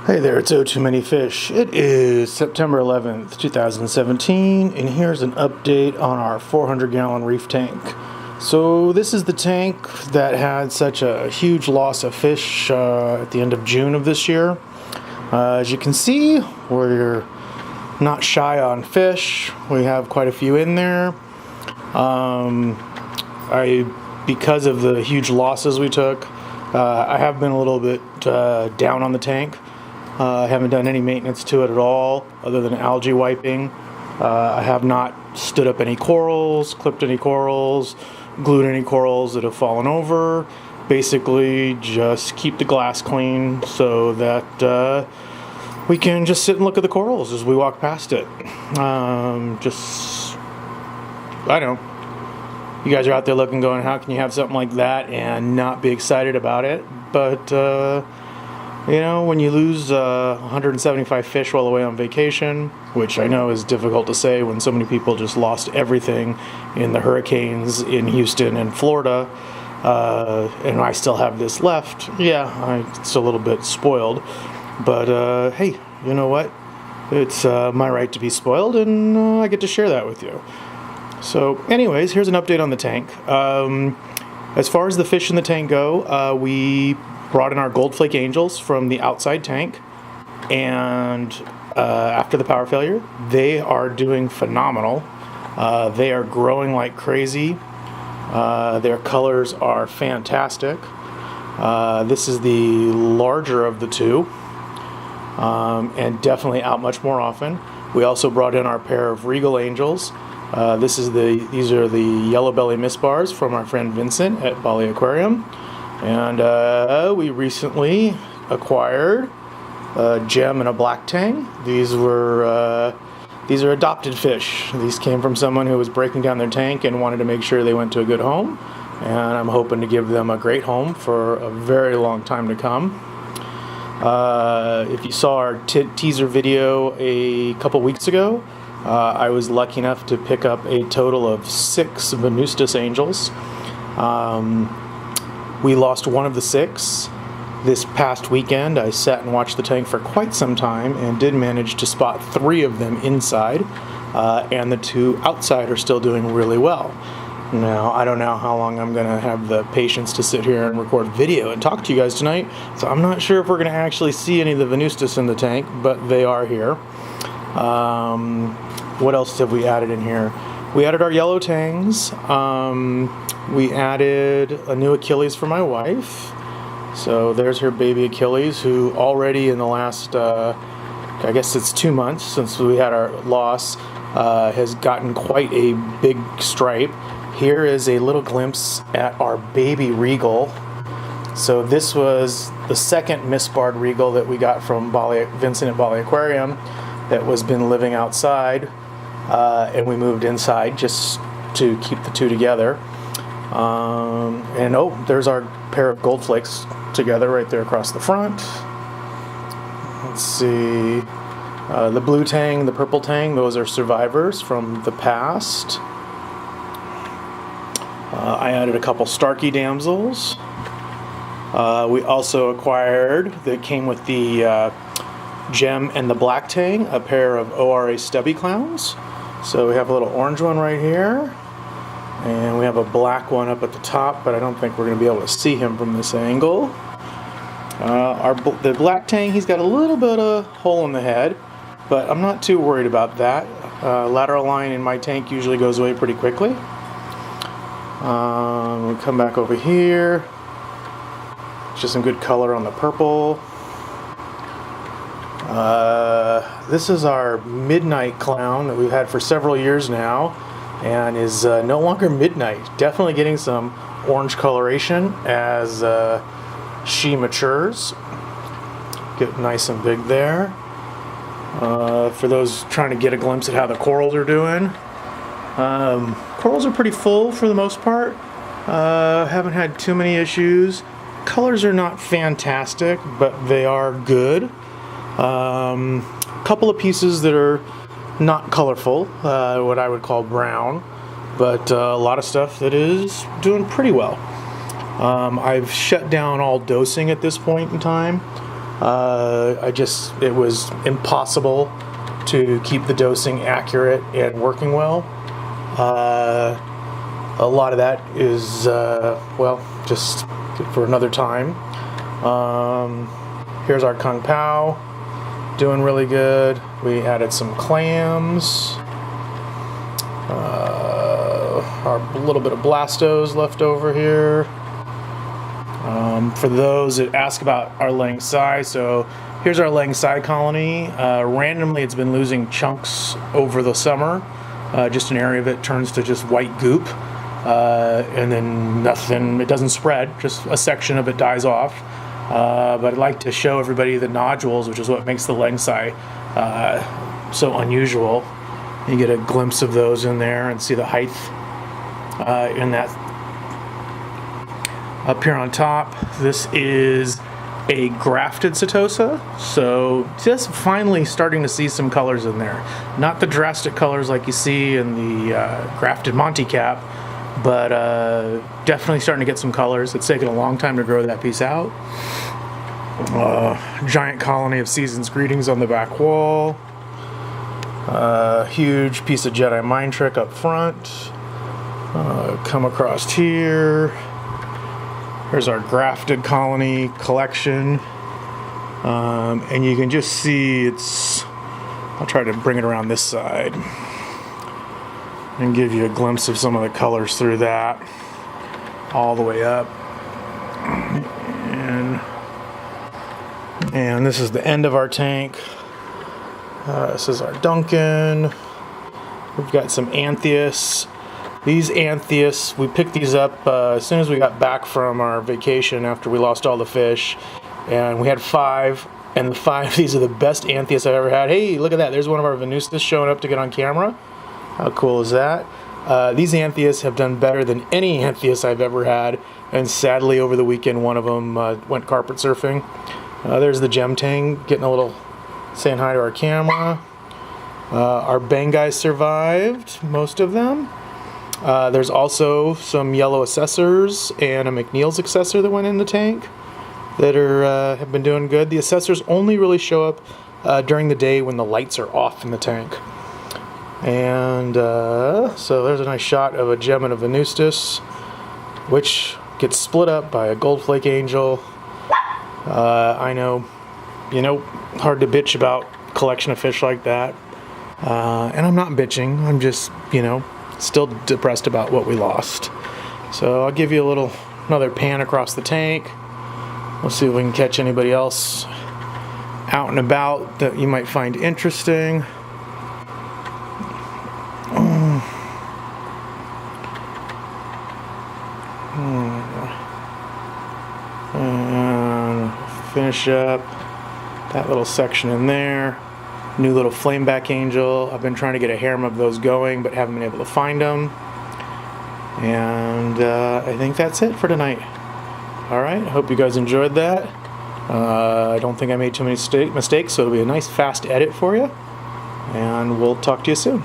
Hey there, it's o2manyfish. It is September 11th, 2017, and here's an update on our 400-gallon reef tank. So this is the tank that had such a huge loss of fish at the end of June of this year. As you can see, we're not shy on fish. We have quite a few in there. Because of the huge losses we took, I have been a little bit down on the tank. I haven't done any maintenance to it at all other than algae wiping. I have not stood up any corals, clipped any corals, glued any corals that have fallen over. Basically just keep the glass clean so that we can just sit and look at the corals as we walk past it. I don't know. You guys are out there looking going, how can you have something like that and not be excited about it? But you know, when you lose 175 fish while away on vacation, which I know is difficult to say when so many people just lost everything in the hurricanes in Houston and Florida, and I still have this left, it's a little bit spoiled. But hey, you know what? It's my right to be spoiled, and I get to share that with you. So anyways, here's an update on the tank. As far as the fish in the tank go, we brought in our goldflake angels from the outside tank, and after the power failure, they are doing phenomenal. They are growing like crazy. Their colors are fantastic. This is the larger of the two, and definitely out much more often. We also brought in our pair of regal angels. These are the yellow belly misbars from our friend Vincent at Bali Aquarium. And we recently acquired a gem and a black tang. These are adopted fish. These came from someone who was breaking down their tank and wanted to make sure they went to a good home. And I'm hoping to give them a great home for a very long time to come. If you saw our teaser video a couple weeks ago, I was lucky enough to pick up a total of 6 Venustus angels. We lost one of the 6. This past weekend, I sat and watched the tank for quite some time and did manage to spot 3 of them inside, and the 2 outside are still doing really well. Now, I don't know how long I'm going to have the patience to sit here and record video and talk to you guys tonight, so I'm not sure if we're going to actually see any of the Venustus in the tank, but they are here. What else have we added in here? We added our yellow tangs. We added a new Achilles for my wife. So there's her baby Achilles, who already in the last, I guess it's 2 months since we had our loss, has gotten quite a big stripe. Here is a little glimpse at our baby regal. So this was the second misbarred regal that we got from Vincent at Bali Aquarium that was been living outside, and we moved inside just to keep the 2 together. There's our pair of gold flakes together right there across the front. Let's see, the blue tang, the purple tang, those are survivors from the past. I added a couple Starkey damsels. We also acquired, that came with the gem and the black tang, a pair of ORA stubby clowns. So we have a little orange one right here, and we have a black one up at the top, but I don't think we're going to be able to see him from this angle. The black tang, he's got a little bit of hole in the head, but I'm not too worried about that. Lateral line in my tank usually goes away pretty quickly. We'll come back over here. Just some good color on the purple. This is our midnight clown that we've had for several years now, and is no longer midnight. Definitely getting some orange coloration as she matures. Get nice and big there. For those trying to get a glimpse at how the corals are doing, corals are pretty full for the most part. Haven't had too many issues. Colors are not fantastic, but they are good. Couple of pieces that are not colorful, what I would call brown, but a lot of stuff that is doing pretty well. I've shut down all dosing at this point in time. It was impossible to keep the dosing accurate and working well. A lot of that is, just for another time. Here's our Kung Pao, doing really good. We added some clams. Our little bit of Blastos left over here. For those that ask about our Lang Sai, so here's our Lang Sai colony. Randomly, it's been losing chunks over the summer. Just an area of it turns to just white goop, and then nothing. It doesn't spread. Just a section of it dies off. But I'd like to show everybody the nodules, which is what makes the Lang Sai so unusual. You get a glimpse of those in there and see the height in that. Up here on top, this is a grafted Setosa, so just finally starting to see some colors in there. Not the drastic colors like you see in the grafted Monty Cap, but definitely starting to get some colors. It's taken a long time to grow that piece out. Giant colony of Season's Greetings on the back wall. Huge piece of Jedi Mind Trick up front. Come across here. Here's our grafted colony collection. And you can just see I'll try to bring it around this side and give you a glimpse of some of the colors through that. All the way up. And this is the end of our tank. This is our Duncan. We've got some Anthias. These Anthias, we picked these up as soon as we got back from our vacation after we lost all the fish. And we had 5, and the 5, these are the best Anthias I've ever had. Hey, look at that. There's one of our Venustus showing up to get on camera. How cool is that? These Anthias have done better than any Anthias I've ever had. And sadly, over the weekend, one of them went carpet surfing. There's the Gem Tang getting a little, saying hi to our camera. Our Bangais survived, most of them. There's also some yellow assessors and a McNeil's accessor that went in the tank that have been doing good. The assessors only really show up during the day when the lights are off in the tank. And so there's a nice shot of a gem and a Venustus, which gets split up by a gold flake angel. I know, hard to bitch about collection of fish like that. And I'm not bitching. I'm just, still depressed about what we lost. So I'll give you another pan across the tank. We'll see if we can catch anybody else out and about that you might find interesting. And finish up that little section in there. New little flameback angel. I've been trying to get a harem of those going, but haven't been able to find them. And I think that's it for tonight. All right, I hope you guys enjoyed that. I don't think I made too many mistakes, so it'll be a nice fast edit for you. And we'll talk to you soon.